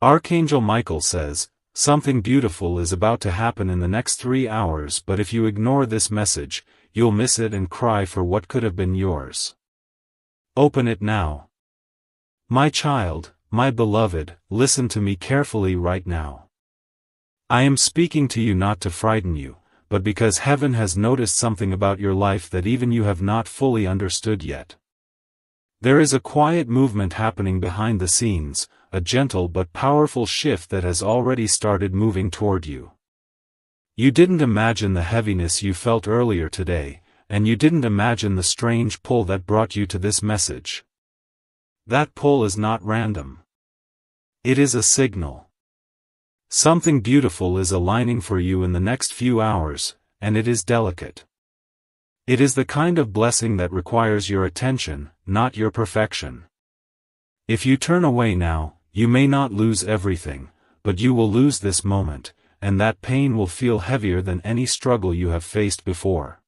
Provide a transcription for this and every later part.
Archangel Michael says, something beautiful is about to happen in the next 3 hours, but if you ignore this message, you'll miss it and cry for what could have been yours. Open it now. My child, my beloved, listen to me carefully right now. I am speaking to you not to frighten you, but because heaven has noticed something about your life that even you have not fully understood yet. There is a quiet movement happening behind the scenes, a gentle but powerful shift that has already started moving toward you. You didn't imagine the heaviness you felt earlier today, and you didn't imagine the strange pull that brought you to this message. That pull is not random. It is a signal. Something beautiful is aligning for you in the next few hours, and it is delicate. It is the kind of blessing that requires your attention, not your perfection. If you turn away now, you may not lose everything, but you will lose this moment, and that pain will feel heavier than any struggle you have faced before.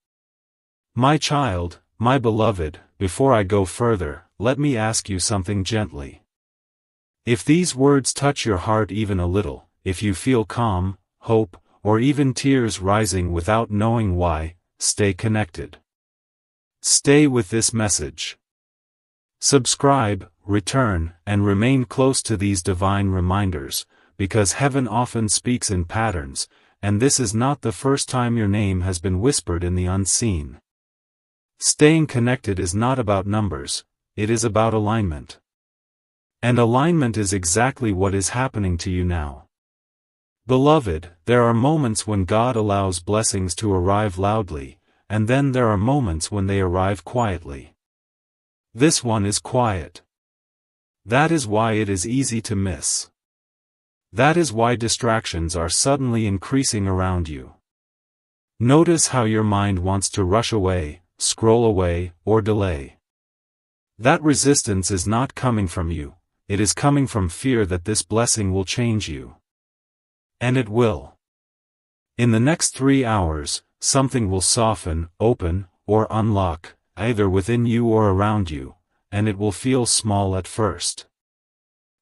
My child, my beloved, before I go further, let me ask you something gently. If these words touch your heart even a little, if you feel calm, hope, or even tears rising without knowing why, stay connected. Stay with this message. Subscribe, return, and remain close to these divine reminders, because heaven often speaks in patterns, and this is not the first time your name has been whispered in the unseen. Staying connected is not about numbers, it is about alignment. And alignment is exactly what is happening to you now. Beloved, there are moments when God allows blessings to arrive loudly, and then there are moments when they arrive quietly. This one is quiet. That is why it is easy to miss. That is why distractions are suddenly increasing around you. Notice how your mind wants to rush away, scroll away, or delay. That resistance is not coming from you, it is coming from fear that this blessing will change you. And it will. In the next 3 hours, something will soften, open, or unlock, either within you or around you, and it will feel small at first.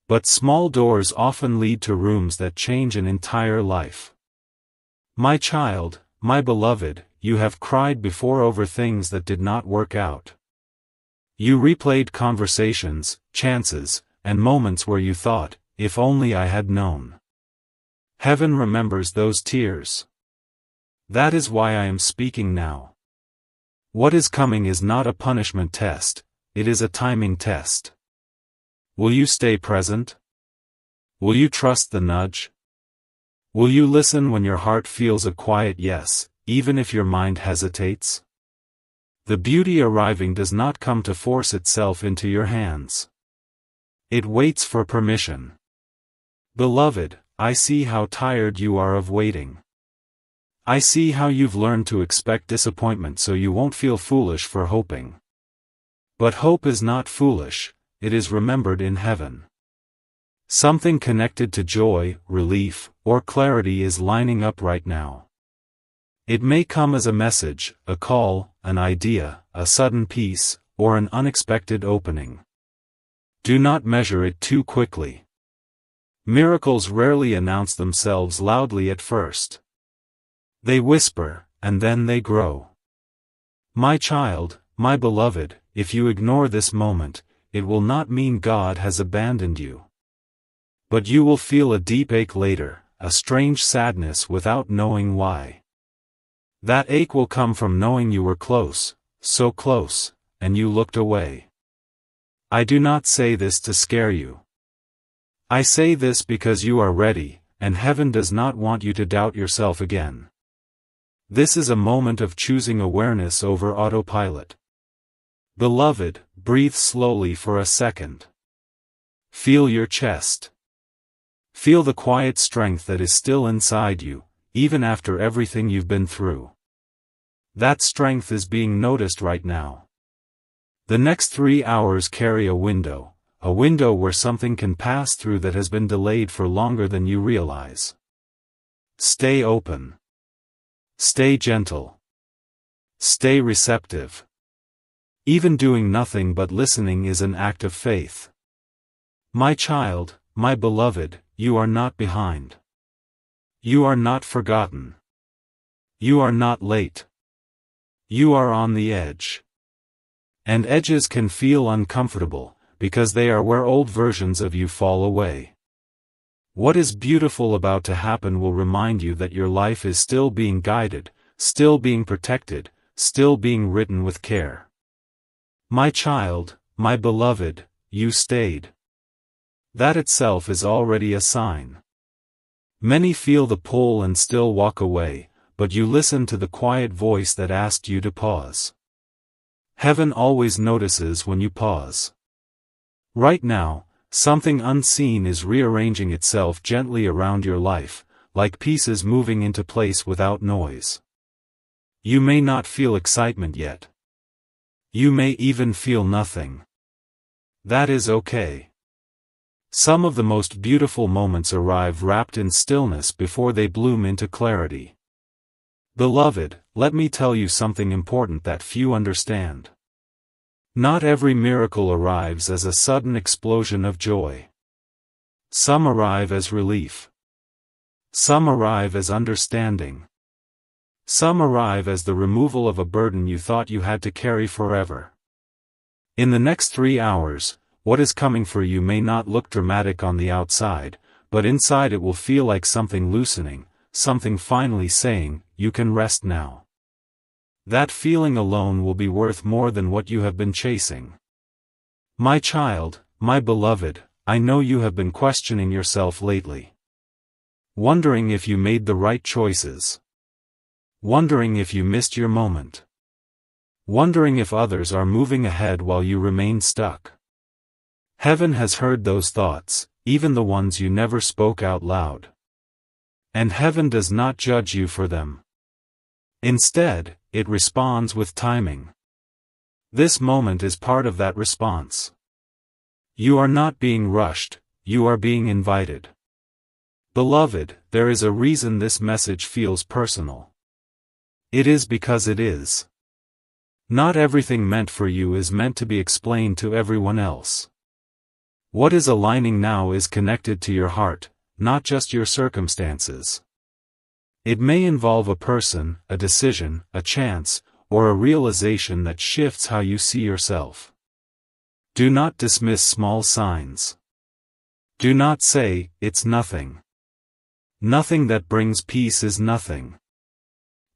But small doors often lead to rooms that change an entire life. My child, my beloved, you have cried before over things that did not work out. You replayed conversations, chances, and moments where you thought, if only I had known. Heaven remembers those tears. That is why I am speaking now. What is coming is not a punishment test, it is a timing test. Will you stay present? Will you trust the nudge? Will you listen when your heart feels a quiet yes, even if your mind hesitates? The beauty arriving does not come to force itself into your hands. It waits for permission. Beloved, I see how tired you are of waiting. I see how you've learned to expect disappointment so you won't feel foolish for hoping. But hope is not foolish, it is remembered in heaven. Something connected to joy, relief, or clarity is lining up right now. It may come as a message, a call, an idea, a sudden peace, or an unexpected opening. Do not measure it too quickly. Miracles rarely announce themselves loudly at first. They whisper, and then they grow. My child, my beloved, if you ignore this moment, it will not mean God has abandoned you. But you will feel a deep ache later, a strange sadness without knowing why. That ache will come from knowing you were close, so close, and you looked away. I do not say this to scare you. I say this because you are ready, and heaven does not want you to doubt yourself again. This is a moment of choosing awareness over autopilot. Beloved, breathe slowly for a second. Feel your chest. Feel the quiet strength that is still inside you, even after everything you've been through. That strength is being noticed right now. The next 3 hours carry a window where something can pass through that has been delayed for longer than you realize. Stay open. Stay gentle. Stay receptive. Even doing nothing but listening is an act of faith. My child, my beloved, you are not behind. You are not forgotten. You are not late. You are on the edge. And edges can feel uncomfortable, because they are where old versions of you fall away. What is beautiful about to happen will remind you that your life is still being guided, still being protected, still being written with care. My child, my beloved, you stayed. That itself is already a sign. Many feel the pull and still walk away, but you listen to the quiet voice that asked you to pause. Heaven always notices when you pause. Right now, something unseen is rearranging itself gently around your life, like pieces moving into place without noise. You may not feel excitement yet. You may even feel nothing. That is okay. Some of the most beautiful moments arrive wrapped in stillness before they bloom into clarity. Beloved, let me tell you something important that few understand. Not every miracle arrives as a sudden explosion of joy. Some arrive as relief. Some arrive as understanding. Some arrive as the removal of a burden you thought you had to carry forever. In the next 3 hours, what is coming for you may not look dramatic on the outside, but inside it will feel like something loosening, something finally saying, you can rest now. That feeling alone will be worth more than what you have been chasing. My child, my beloved, I know you have been questioning yourself lately. Wondering if you made the right choices. Wondering if you missed your moment. Wondering if others are moving ahead while you remain stuck. Heaven has heard those thoughts, even the ones you never spoke out loud. And heaven does not judge you for them. Instead, it responds with timing. This moment is part of that response. You are not being rushed, you are being invited. Beloved, there is a reason this message feels personal. It is because it is. Not everything meant for you is meant to be explained to everyone else. What is aligning now is connected to your heart, not just your circumstances. It may involve a person, a decision, a chance, or a realization that shifts how you see yourself. Do not dismiss small signs. Do not say, it's nothing. Nothing that brings peace is nothing.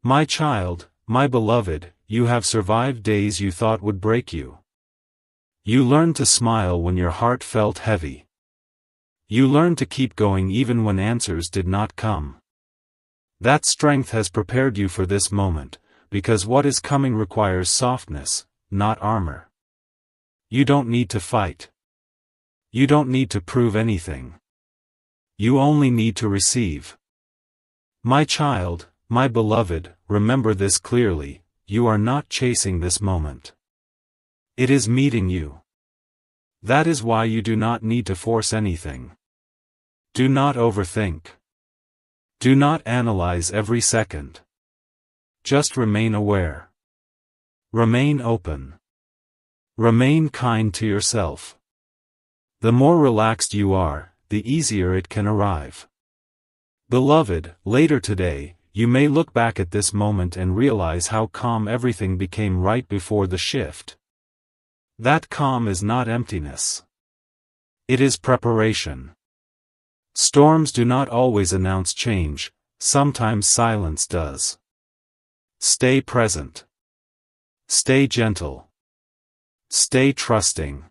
My child, my beloved, you have survived days you thought would break you. You learned to smile when your heart felt heavy. You learned to keep going even when answers did not come. That strength has prepared you for this moment, because what is coming requires softness, not armor. You don't need to fight. You don't need to prove anything. You only need to receive. My child, my beloved, remember this clearly, you are not chasing this moment. It is meeting you. That is why you do not need to force anything. Do not overthink. Do not analyze every second. Just remain aware. Remain open. Remain kind to yourself. The more relaxed you are, the easier it can arrive. Beloved, later today, you may look back at this moment and realize how calm everything became right before the shift. That calm is not emptiness. It is preparation. Storms do not always announce change, sometimes silence does. Stay present. Stay gentle. Stay trusting.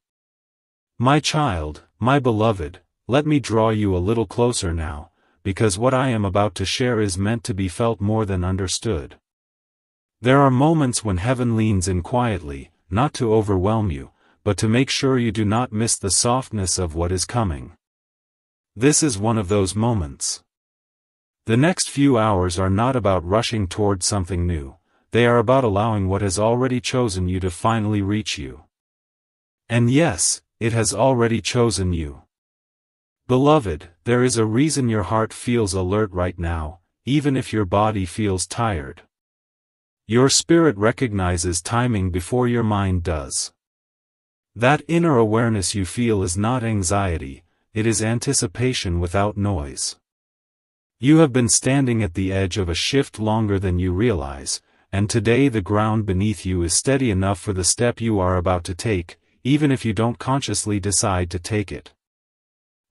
My child, my beloved, let me draw you a little closer now, because what I am about to share is meant to be felt more than understood. There are moments when heaven leans in quietly, not to overwhelm you, but to make sure you do not miss the softness of what is coming. This is one of those moments. The next few hours are not about rushing toward something new, they are about allowing what has already chosen you to finally reach you. And yes, it has already chosen you. Beloved, there is a reason your heart feels alert right now, even if your body feels tired. Your spirit recognizes timing before your mind does. That inner awareness you feel is not anxiety, it is anticipation without noise. You have been standing at the edge of a shift longer than you realize, and today the ground beneath you is steady enough for the step you are about to take, even if you don't consciously decide to take it.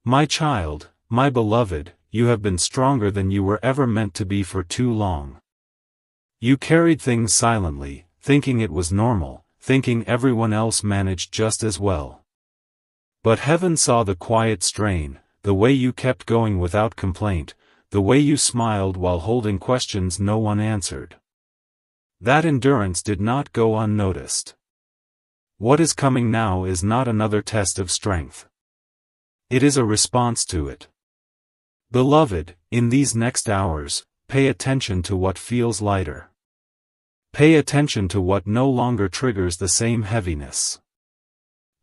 My child, my beloved, you have been stronger than you were ever meant to be for too long. You carried things silently, thinking it was normal, thinking everyone else managed just as well. But heaven saw the quiet strain, the way you kept going without complaint, the way you smiled while holding questions no one answered. That endurance did not go unnoticed. What is coming now is not another test of strength. It is a response to it. Beloved, in these next hours, pay attention to what feels lighter. Pay attention to what no longer triggers the same heaviness.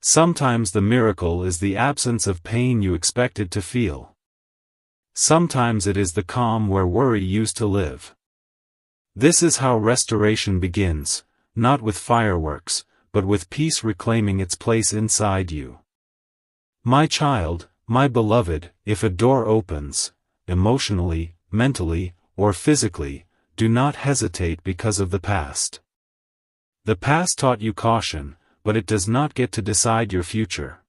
Sometimes the miracle is the absence of pain you expected to feel. Sometimes it is the calm where worry used to live. This is how restoration begins, not with fireworks, but with peace reclaiming its place inside you. My child, my beloved, if a door opens, emotionally, mentally, or physically, do not hesitate because of the past. The past taught you caution, but it does not get to decide your future.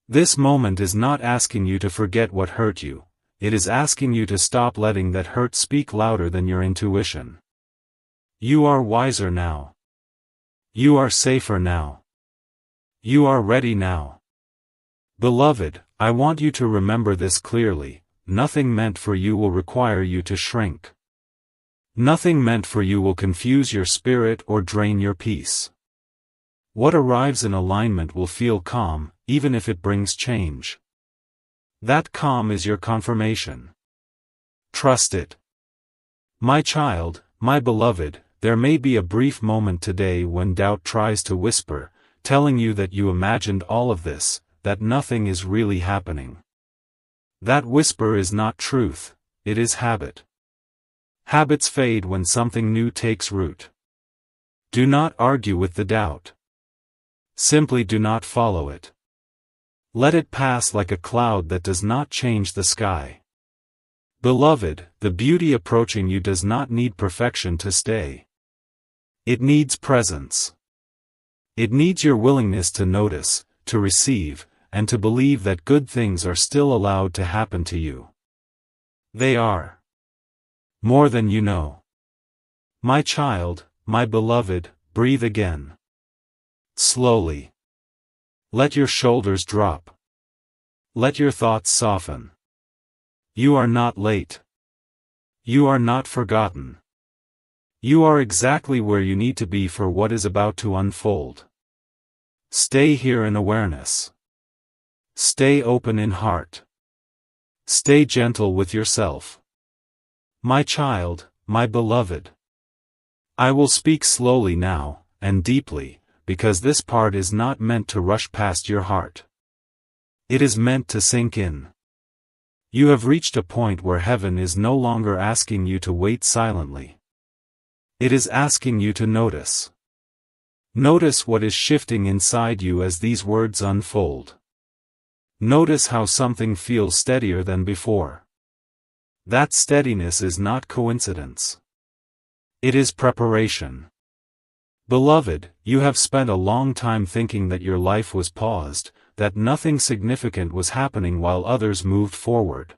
This moment is not asking you to forget what hurt you, it is asking you to stop letting that hurt speak louder than your intuition. You are wiser now. You are safer now. You are ready now. Beloved, I want you to remember this clearly: nothing meant for you will require you to shrink. Nothing meant for you will confuse your spirit or drain your peace. What arrives in alignment will feel calm, even if it brings change. That calm is your confirmation. Trust it. My child, my beloved, there may be a brief moment today when doubt tries to whisper, telling you that you imagined all of this, that nothing is really happening. That whisper is not truth, it is habit. Habits fade when something new takes root. Do not argue with the doubt. Simply do not follow it. Let it pass like a cloud that does not change the sky. Beloved, the beauty approaching you does not need perfection to stay. It needs presence. It needs your willingness to notice, to receive, and to believe that good things are still allowed to happen to you. They are. More than you know. My child, my beloved, breathe again. Slowly. Let your shoulders drop. Let your thoughts soften. You are not late. You are not forgotten. You are exactly where you need to be for what is about to unfold. Stay here in awareness. Stay open in heart. Stay gentle with yourself. My child, my beloved. I will speak slowly now, and deeply, because this part is not meant to rush past your heart. It is meant to sink in. You have reached a point where heaven is no longer asking you to wait silently. It is asking you to notice. Notice what is shifting inside you as these words unfold. Notice how something feels steadier than before. That steadiness is not coincidence. It is preparation. Beloved, you have spent a long time thinking that your life was paused, that nothing significant was happening while others moved forward.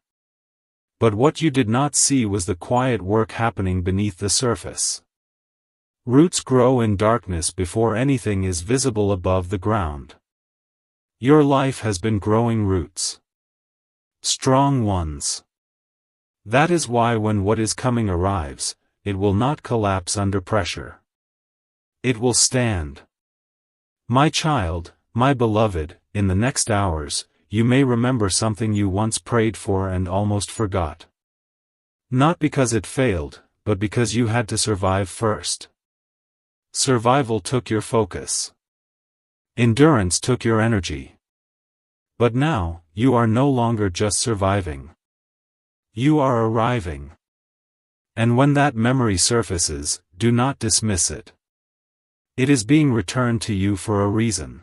But what you did not see was the quiet work happening beneath the surface. Roots grow in darkness before anything is visible above the ground. Your life has been growing roots. Strong ones. That is why when what is coming arrives, it will not collapse under pressure. It will stand. My child, my beloved, in the next hours, you may remember something you once prayed for and almost forgot. Not because it failed, but because you had to survive first. Survival took your focus. Endurance took your energy. But now, you are no longer just surviving. You are arriving. And when that memory surfaces, do not dismiss it. It is being returned to you for a reason.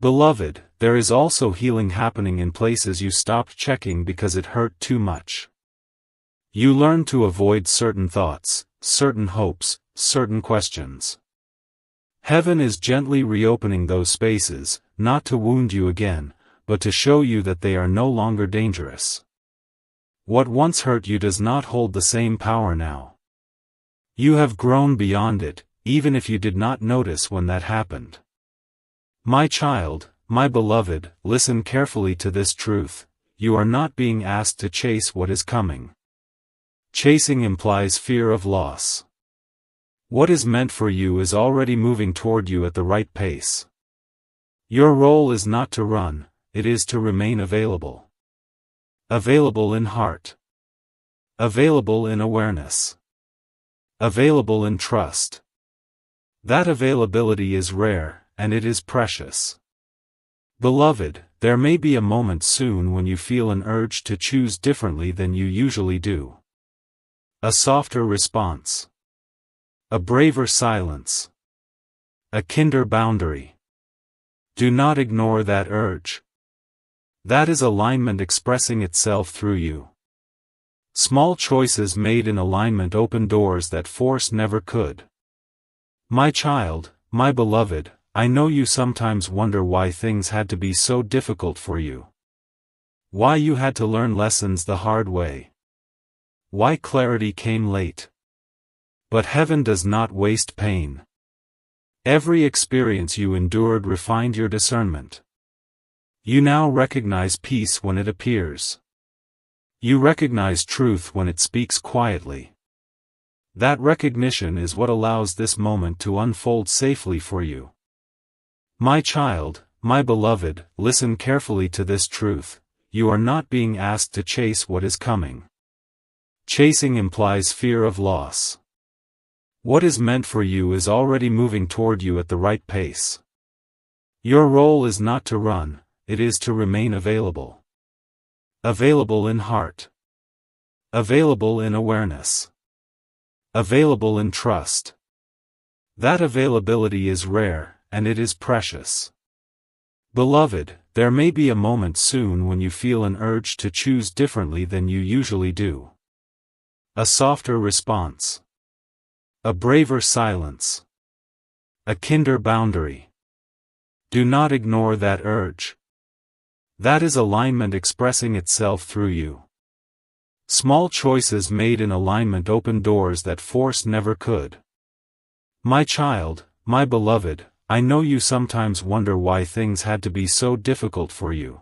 Beloved, there is also healing happening in places you stopped checking because it hurt too much. You learn to avoid certain thoughts, certain hopes, certain questions. Heaven is gently reopening those spaces, not to wound you again, but to show you that they are no longer dangerous. What once hurt you does not hold the same power now. You have grown beyond it, even if you did not notice when that happened. My child, my beloved, listen carefully to this truth: you are not being asked to chase what is coming. Chasing implies fear of loss. What is meant for you is already moving toward you at the right pace. Your role is not to run, it is to remain available. Available in heart. Available in awareness. Available in trust. That availability is rare, and it is precious. Beloved, there may be a moment soon when you feel an urge to choose differently than you usually do. A softer response. A braver silence. A kinder boundary. Do not ignore that urge. That is alignment expressing itself through you. Small choices made in alignment open doors that force never could. My child, my beloved, I know you sometimes wonder why things had to be so difficult for you. Why you had to learn lessons the hard way. Why clarity came late. But heaven does not waste pain. Every experience you endured refined your discernment. You now recognize peace when it appears. You recognize truth when it speaks quietly. That recognition is what allows this moment to unfold safely for you. My child, my beloved, listen carefully to this truth: you are not being asked to chase what is coming. Chasing implies fear of loss. What is meant for you is already moving toward you at the right pace. Your role is not to run, it is to remain available. Available in heart. Available in awareness. Available in trust. That availability is rare, and it is precious. Beloved, there may be a moment soon when you feel an urge to choose differently than you usually do. A softer response. A braver silence. A kinder boundary. Do not ignore that urge. That is alignment expressing itself through you. Small choices made in alignment open doors that force never could. My child, my beloved, I know you sometimes wonder why things had to be so difficult for you.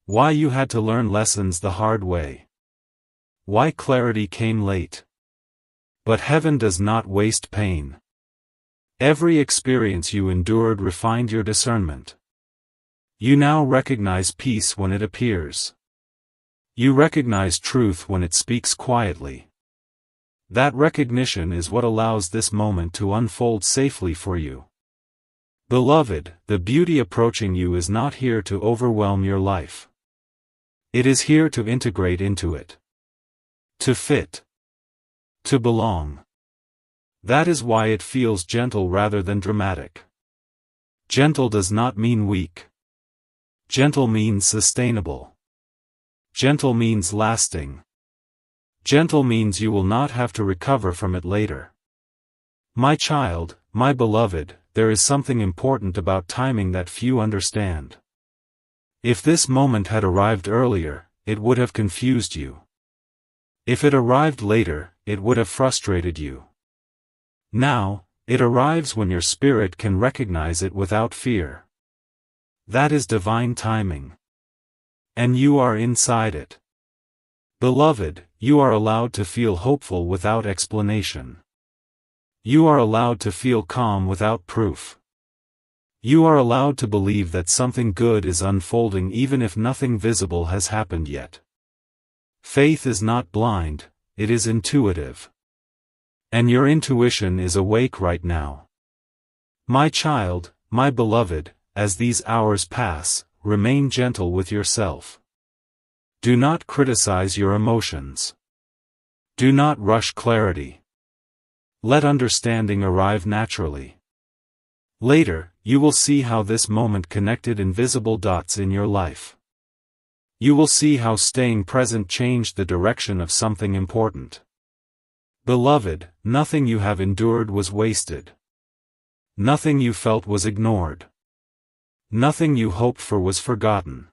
Why you had to learn lessons the hard way. Why clarity came late. But heaven does not waste pain. Every experience you endured refined your discernment. You now recognize peace when it appears. You recognize truth when it speaks quietly. That recognition is what allows this moment to unfold safely for you. Beloved, the beauty approaching you is not here to overwhelm your life. It is here to integrate into it. To fit. To belong. That is why it feels gentle rather than dramatic. Gentle does not mean weak. Gentle means sustainable. Gentle means lasting. Gentle means you will not have to recover from it later. My child, my beloved, there is something important about timing that few understand. If this moment had arrived earlier, it would have confused you. If it arrived later, it would have frustrated you. Now, it arrives when your spirit can recognize it without fear. That is divine timing. And you are inside it. Beloved, you are allowed to feel hopeful without explanation. You are allowed to feel calm without proof. You are allowed to believe that something good is unfolding even if nothing visible has happened yet. Faith is not blind, it is intuitive. And your intuition is awake right now. My child, my beloved, as these hours pass, remain gentle with yourself. Do not criticize your emotions. Do not rush clarity. Let understanding arrive naturally. Later, you will see how this moment connected invisible dots in your life. You will see how staying present changed the direction of something important. Beloved, nothing you have endured was wasted. Nothing you felt was ignored. Nothing you hoped for was forgotten.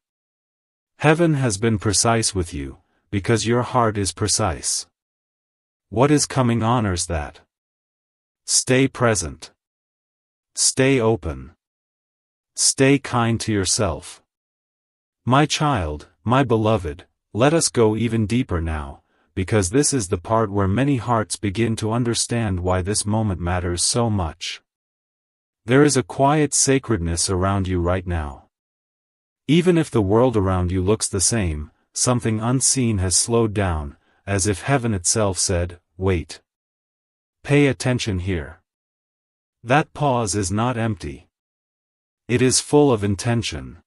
Heaven has been precise with you, because your heart is precise. What is coming honors that. Stay present. Stay open. Stay kind to yourself. My child, my beloved, let us go even deeper now, because this is the part where many hearts begin to understand why this moment matters so much. There is a quiet sacredness around you right now. Even if the world around you looks the same, something unseen has slowed down, as if heaven itself said, wait. Pay attention here. That pause is not empty. It is full of intention.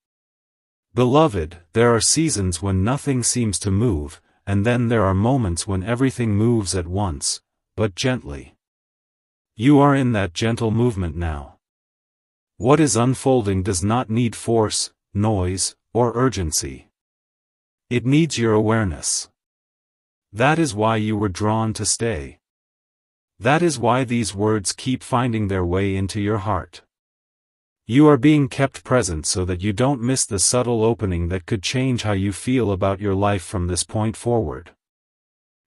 Beloved, there are seasons when nothing seems to move, and then there are moments when everything moves at once, but gently. You are in that gentle movement now. What is unfolding does not need force, noise, or urgency. It needs your awareness. That is why you were drawn to stay. That is why these words keep finding their way into your heart. You are being kept present so that you don't miss the subtle opening that could change how you feel about your life from this point forward.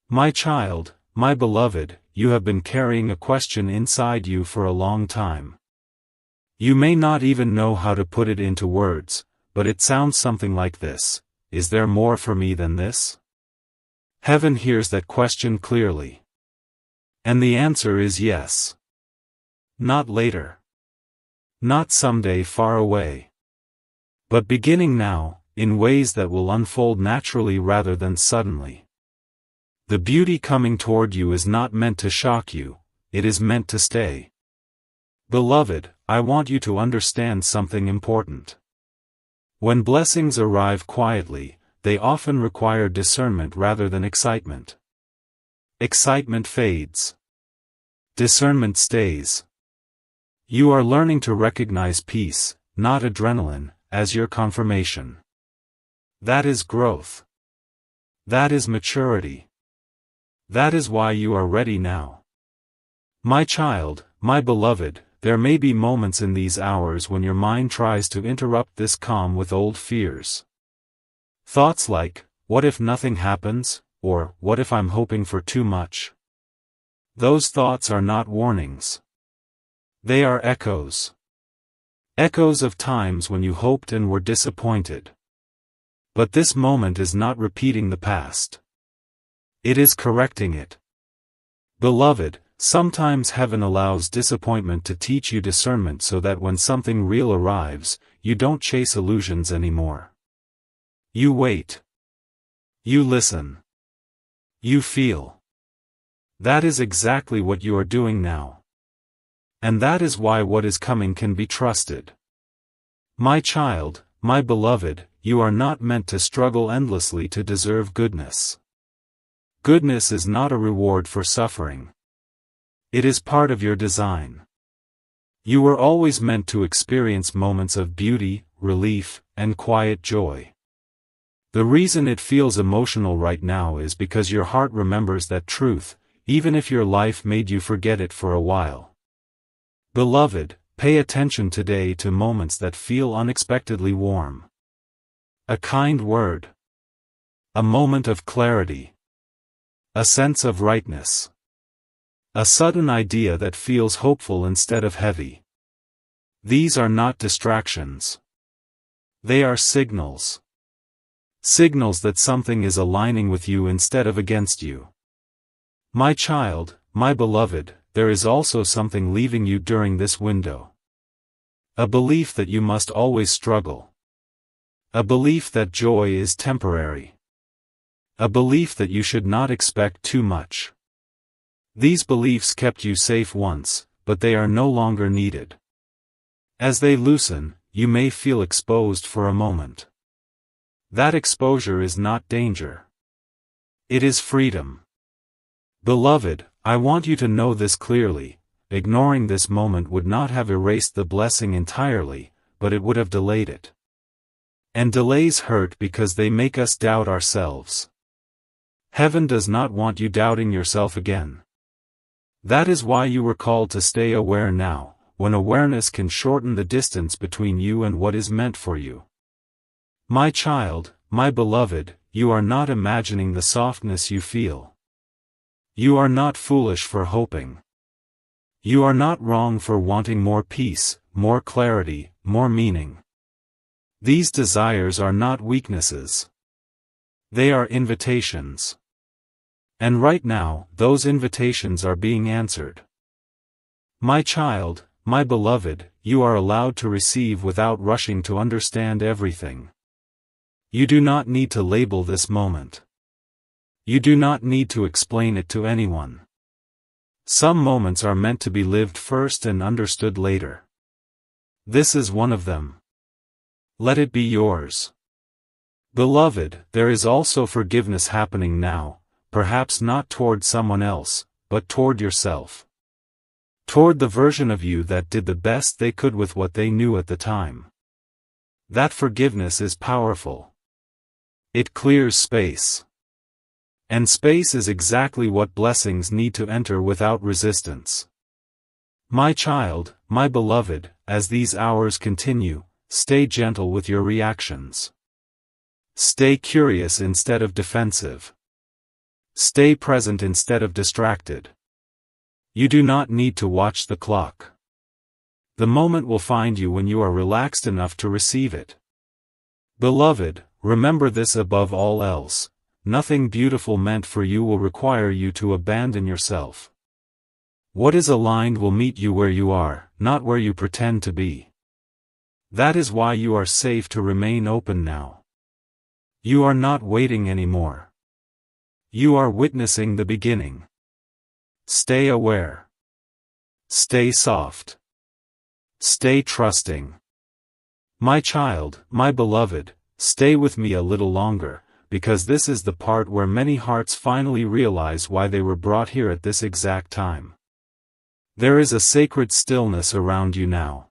My child, my beloved, you have been carrying a question inside you for a long time. You may not even know how to put it into words, but it sounds something like this: is there more for me than this? Heaven hears that question clearly. And the answer is yes. Not later. Not someday far away. But beginning now, in ways that will unfold naturally rather than suddenly. The beauty coming toward you is not meant to shock you, it is meant to stay. Beloved, I want you to understand something important. When blessings arrive quietly, they often require discernment rather than excitement. Excitement fades. Discernment stays. You are learning to recognize peace, not adrenaline, as your confirmation. That is growth. That is maturity. That is why you are ready now. My child, my beloved, there may be moments in these hours when your mind tries to interrupt this calm with old fears. Thoughts like, what if nothing happens, or what if I'm hoping for too much? Those thoughts are not warnings. They are echoes. Echoes of times when you hoped and were disappointed. But this moment is not repeating the past. It is correcting it. Beloved, sometimes heaven allows disappointment to teach you discernment so that when something real arrives, you don't chase illusions anymore. You wait. You listen. You feel. That is exactly what you are doing now. And that is why what is coming can be trusted. My child, my beloved, you are not meant to struggle endlessly to deserve goodness. Goodness is not a reward for suffering. It is part of your design. You were always meant to experience moments of beauty, relief, and quiet joy. The reason it feels emotional right now is because your heart remembers that truth, even if your life made you forget it for a while. Beloved, pay attention today to moments that feel unexpectedly warm. A kind word. A moment of clarity. A sense of rightness. A sudden idea that feels hopeful instead of heavy. These are not distractions. They are signals. Signals that something is aligning with you instead of against you. My child, my beloved, there is also something leaving you during this window. A belief that you must always struggle. A belief that joy is temporary. A belief that you should not expect too much. These beliefs kept you safe once, but they are no longer needed. As they loosen, you may feel exposed for a moment. That exposure is not danger. It is freedom. Beloved, I want you to know this clearly: ignoring this moment would not have erased the blessing entirely, but it would have delayed it. And delays hurt because they make us doubt ourselves. Heaven does not want you doubting yourself again. That is why you were called to stay aware now, when awareness can shorten the distance between you and what is meant for you. My child, my beloved, you are not imagining the softness you feel. You are not foolish for hoping. You are not wrong for wanting more peace, more clarity, more meaning. These desires are not weaknesses. They are invitations. And right now, those invitations are being answered. My child, my beloved, you are allowed to receive without rushing to understand everything. You do not need to label this moment. You do not need to explain it to anyone. Some moments are meant to be lived first and understood later. This is one of them. Let it be yours. Beloved, there is also forgiveness happening now, perhaps not toward someone else, but toward yourself. Toward the version of you that did the best they could with what they knew at the time. That forgiveness is powerful. It clears space. And space is exactly what blessings need to enter without resistance. My child, my beloved, as these hours continue, stay gentle with your reactions. Stay curious instead of defensive. Stay present instead of distracted. You do not need to watch the clock. The moment will find you when you are relaxed enough to receive it. Beloved, remember this above all else: nothing beautiful meant for you will require you to abandon yourself. What is aligned will meet you where you are, not where you pretend to be. That is why you are safe to remain open now. You are not waiting anymore. You are witnessing the beginning. Stay aware. Stay soft. Stay trusting. My child, my beloved, stay with me a little longer, because this is the part where many hearts finally realize why they were brought here at this exact time. There is a sacred stillness around you now.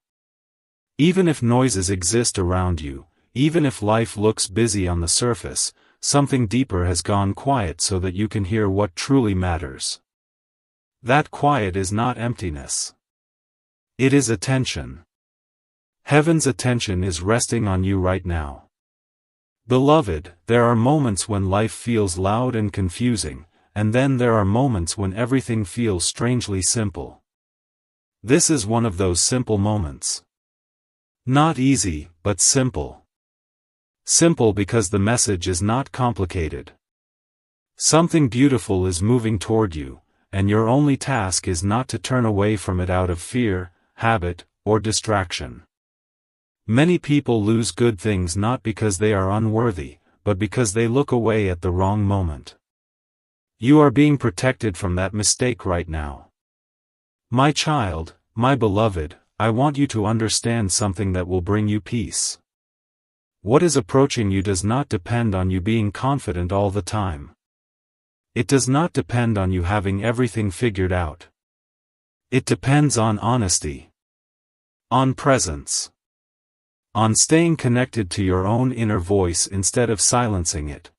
Even if noises exist around you, even if life looks busy on the surface, something deeper has gone quiet so that you can hear what truly matters. That quiet is not emptiness. It is attention. Heaven's attention is resting on you right now. Beloved, there are moments when life feels loud and confusing, and then there are moments when everything feels strangely simple. This is one of those simple moments. Not easy, but simple. Simple because the message is not complicated. Something beautiful is moving toward you, and your only task is not to turn away from it out of fear, habit, or distraction. Many people lose good things not because they are unworthy, but because they look away at the wrong moment. You are being protected from that mistake right now. My child, my beloved, I want you to understand something that will bring you peace. What is approaching you does not depend on you being confident all the time. It does not depend on you having everything figured out. It depends on honesty. On presence. On staying connected to your own inner voice instead of silencing it.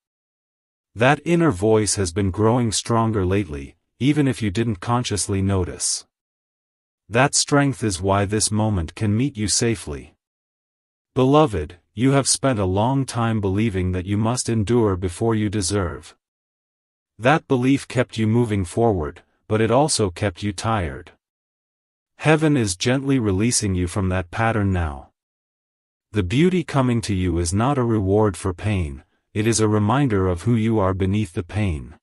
That inner voice has been growing stronger lately, even if you didn't consciously notice. That strength is why this moment can meet you safely. Beloved, you have spent a long time believing that you must endure before you deserve. That belief kept you moving forward, but it also kept you tired. Heaven is gently releasing you from that pattern now. The beauty coming to you is not a reward for pain, it is a reminder of who you are beneath the pain.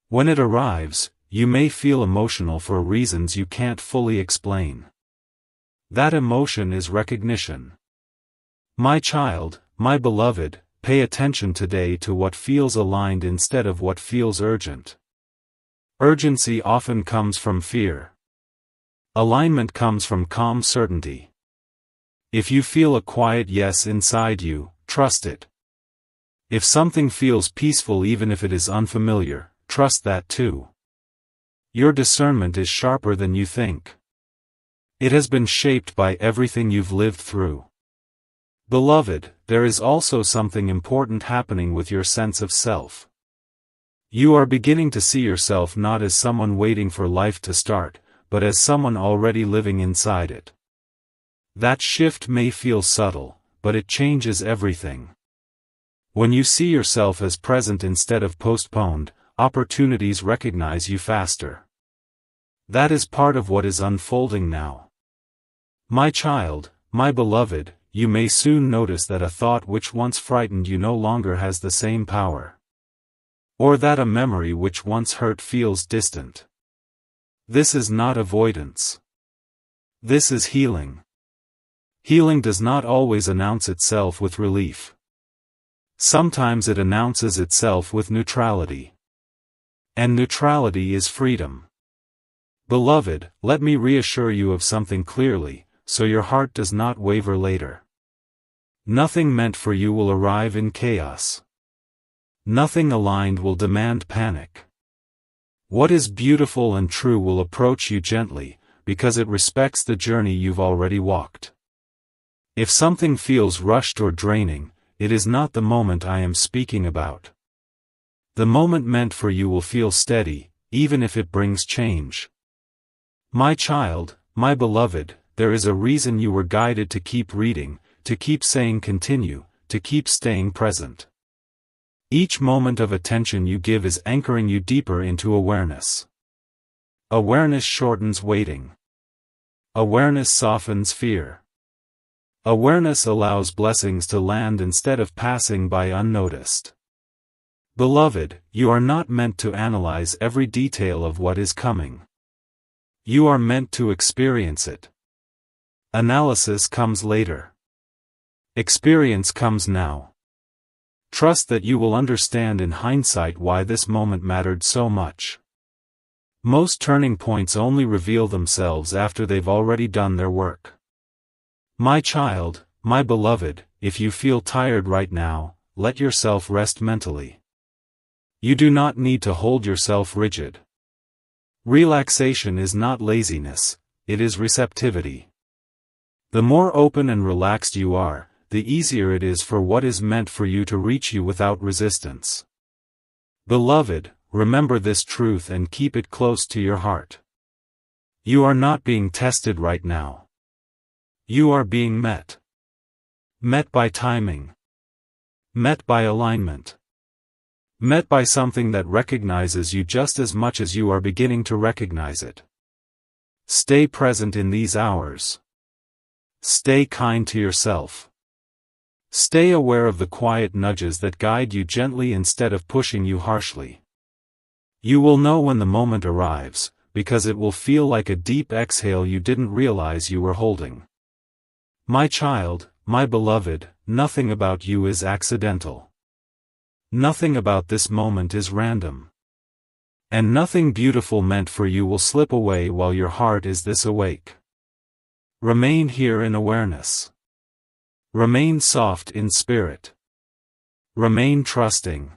When it arrives, you may feel emotional for reasons you can't fully explain. That emotion is recognition. My child, my beloved, pay attention today to what feels aligned instead of what feels urgent. Urgency often comes from fear. Alignment comes from calm certainty. If you feel a quiet yes inside you, trust it. If something feels peaceful even if it is unfamiliar, trust that too. Your discernment is sharper than you think. It has been shaped by everything you've lived through. Beloved, there is also something important happening with your sense of self. You are beginning to see yourself not as someone waiting for life to start, but as someone already living inside it. That shift may feel subtle, but it changes everything. When you see yourself as present instead of postponed, opportunities recognize you faster. That is part of what is unfolding now. My child, my beloved, you may soon notice that a thought which once frightened you no longer has the same power. Or that a memory which once hurt feels distant. This is not avoidance. This is healing. Healing does not always announce itself with relief. Sometimes it announces itself with neutrality. And neutrality is freedom. Beloved, let me reassure you of something clearly, so your heart does not waver later. Nothing meant for you will arrive in chaos. Nothing aligned will demand panic. What is beautiful and true will approach you gently, because it respects the journey you've already walked. If something feels rushed or draining, it is not the moment I am speaking about. The moment meant for you will feel steady, even if it brings change. My child, my beloved, there is a reason you were guided to keep reading, to keep saying continue, to keep staying present. Each moment of attention you give is anchoring you deeper into awareness. Awareness shortens waiting. Awareness softens fear. Awareness allows blessings to land instead of passing by unnoticed. Beloved, you are not meant to analyze every detail of what is coming. You are meant to experience it. Analysis comes later. Experience comes now. Trust that you will understand in hindsight why this moment mattered so much. Most turning points only reveal themselves after they've already done their work. My child, my beloved, if you feel tired right now, let yourself rest mentally. You do not need to hold yourself rigid. Relaxation is not laziness, it is receptivity. The more open and relaxed you are, the easier it is for what is meant for you to reach you without resistance. Beloved, remember this truth and keep it close to your heart. You are not being tested right now. You are being met. Met by timing. Met by alignment. Met by something that recognizes you just as much as you are beginning to recognize it. Stay present in these hours. Stay kind to yourself. Stay aware of the quiet nudges that guide you gently instead of pushing you harshly. You will know when the moment arrives, because it will feel like a deep exhale you didn't realize you were holding. My child, my beloved, nothing about you is accidental. Nothing about this moment is random. And nothing beautiful meant for you will slip away while your heart is this awake. Remain here in awareness. Remain soft in spirit. Remain trusting.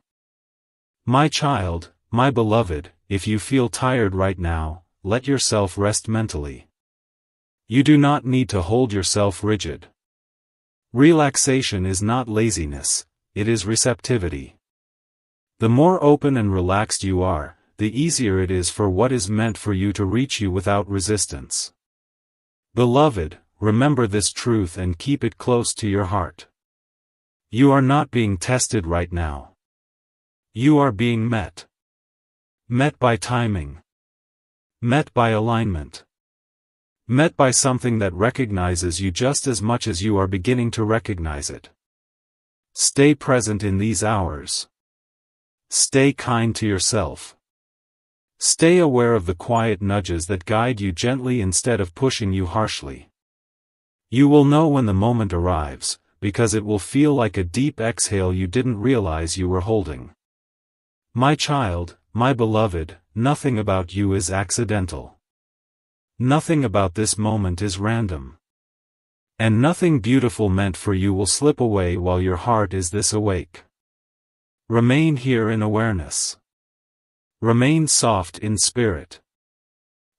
My child, my beloved, if you feel tired right now, let yourself rest mentally. You do not need to hold yourself rigid. Relaxation is not laziness, it is receptivity. The more open and relaxed you are, the easier it is for what is meant for you to reach you without resistance. Beloved, remember this truth and keep it close to your heart. You are not being tested right now. You are being met. Met by timing. Met by alignment. Met by something that recognizes you just as much as you are beginning to recognize it. Stay present in these hours. Stay kind to yourself. Stay aware of the quiet nudges that guide you gently instead of pushing you harshly. You will know when the moment arrives, because it will feel like a deep exhale you didn't realize you were holding. My child, my beloved, nothing about you is accidental. Nothing about this moment is random. And nothing beautiful meant for you will slip away while your heart is this awake. Remain here in awareness. Remain soft in spirit.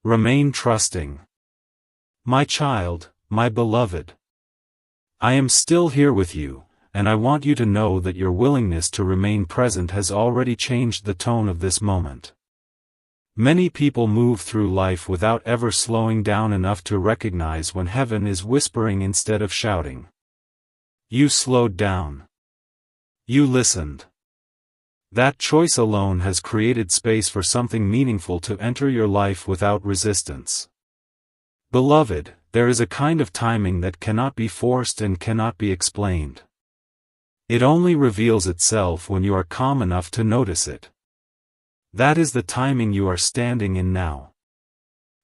Remain trusting. My child, my beloved. I am still here with you, and I want you to know that your willingness to remain present has already changed the tone of this moment. Many people move through life without ever slowing down enough to recognize when heaven is whispering instead of shouting. You slowed down. You listened. That choice alone has created space for something meaningful to enter your life without resistance. Beloved, there is a kind of timing that cannot be forced and cannot be explained. It only reveals itself when you are calm enough to notice it. That is the timing you are standing in now.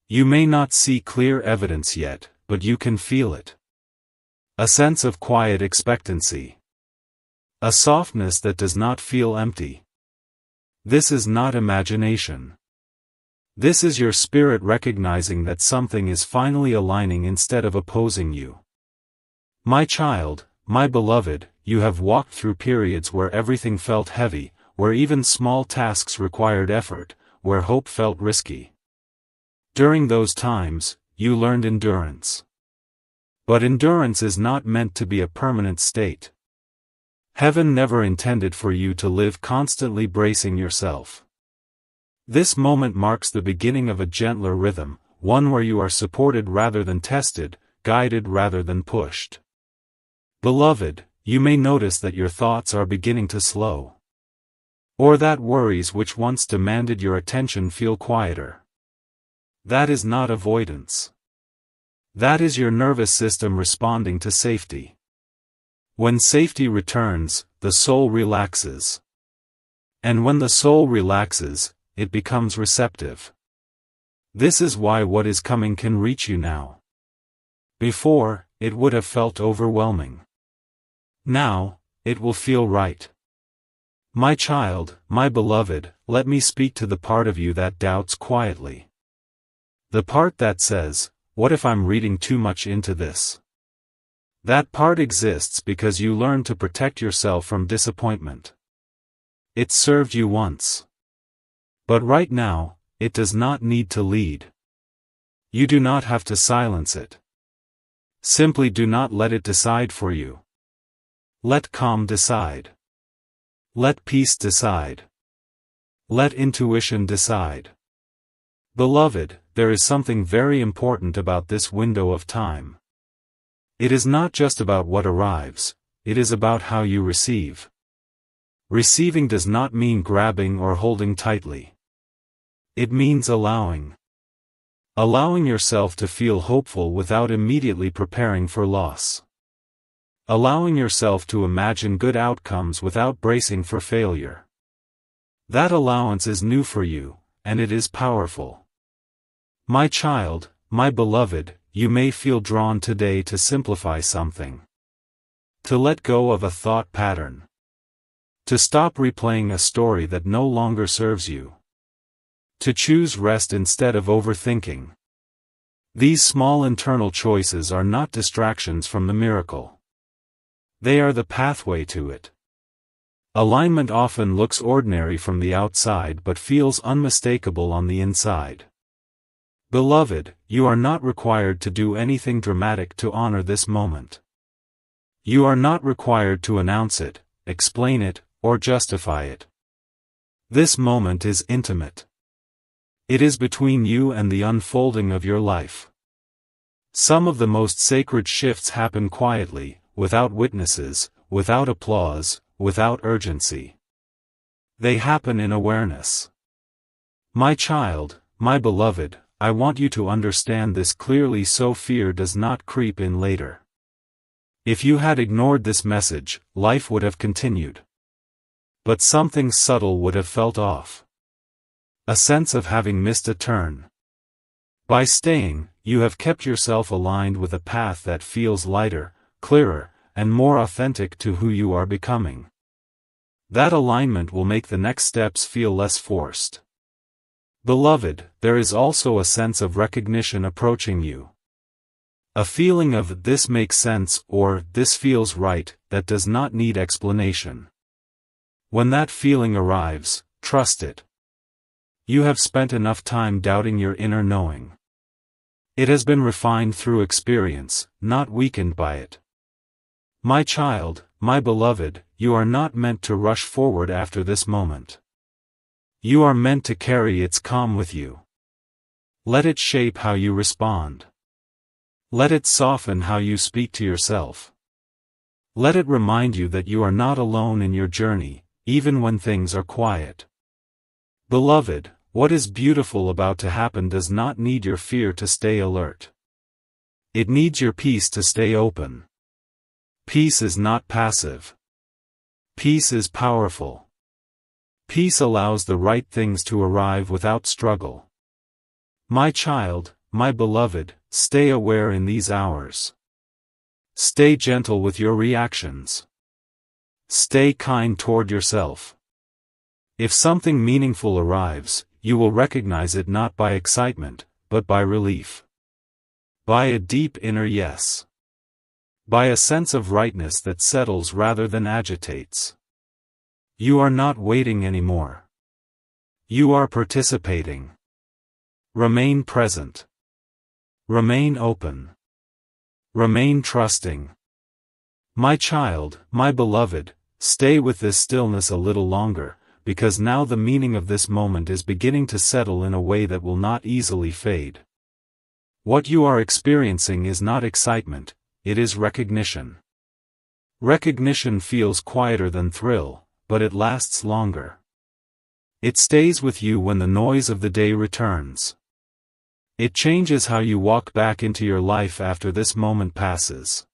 You may not see clear evidence yet, but you can feel it. A sense of quiet expectancy. A softness that does not feel empty. This is not imagination. This is your spirit recognizing that something is finally aligning instead of opposing you. My child, my beloved, you have walked through periods where everything felt heavy, where even small tasks required effort, where hope felt risky. During those times, you learned endurance. But endurance is not meant to be a permanent state. Heaven never intended for you to live constantly bracing yourself. This moment marks the beginning of a gentler rhythm, one where you are supported rather than tested, guided rather than pushed. Beloved, you may notice that your thoughts are beginning to slow. Or that worries which once demanded your attention feel quieter. That is not avoidance. That is your nervous system responding to safety. When safety returns, the soul relaxes. And when the soul relaxes, it becomes receptive. This is why what is coming can reach you now. Before, it would have felt overwhelming. Now, it will feel right. My child, my beloved, let me speak to the part of you that doubts quietly. The part that says, what if I'm reading too much into this? That part exists because you learned to protect yourself from disappointment. It served you once. But right now, it does not need to lead. You do not have to silence it. Simply do not let it decide for you. Let calm decide. Let peace decide. Let intuition decide. Beloved, there is something very important about this window of time. It is not just about what arrives, it is about how you receive. Receiving does not mean grabbing or holding tightly. It means allowing. Allowing yourself to feel hopeful without immediately preparing for loss. Allowing yourself to imagine good outcomes without bracing for failure. That allowance is new for you, and it is powerful. My child, my beloved, you may feel drawn today to simplify something. To let go of a thought pattern. To stop replaying a story that no longer serves you. To choose rest instead of overthinking. These small internal choices are not distractions from the miracle. They are the pathway to it. Alignment often looks ordinary from the outside but feels unmistakable on the inside. Beloved, you are not required to do anything dramatic to honor this moment. You are not required to announce it, explain it, or justify it. This moment is intimate. It is between you and the unfolding of your life. Some of the most sacred shifts happen quietly, without witnesses, without applause, without urgency. They happen in awareness. My child, my beloved, I want you to understand this clearly so fear does not creep in later. If you had ignored this message, life would have continued. But something subtle would have felt off. A sense of having missed a turn. By staying, you have kept yourself aligned with a path that feels lighter, clearer, and more authentic to who you are becoming. That alignment will make the next steps feel less forced. Beloved, there is also a sense of recognition approaching you. A feeling of this makes sense or this feels right that does not need explanation. When that feeling arrives, trust it. You have spent enough time doubting your inner knowing. It has been refined through experience, not weakened by it. My child, my beloved, you are not meant to rush forward after this moment. You are meant to carry its calm with you. Let it shape how you respond. Let it soften how you speak to yourself. Let it remind you that you are not alone in your journey, even when things are quiet. Beloved, what is beautiful about to happen does not need your fear to stay alert. It needs your peace to stay open. Peace is not passive. Peace is powerful. Peace allows the right things to arrive without struggle. My child, my beloved, stay aware in these hours. Stay gentle with your reactions. Stay kind toward yourself. If something meaningful arrives, you will recognize it not by excitement, but by relief. By a deep inner yes. By a sense of rightness that settles rather than agitates. You are not waiting anymore. You are participating. Remain present. Remain open. Remain trusting. My child, my beloved, stay with this stillness a little longer, because now the meaning of this moment is beginning to settle in a way that will not easily fade. What you are experiencing is not excitement, it is recognition. Recognition feels quieter than thrill, but it lasts longer. It stays with you when the noise of the day returns. It changes how you walk back into your life after this moment passes.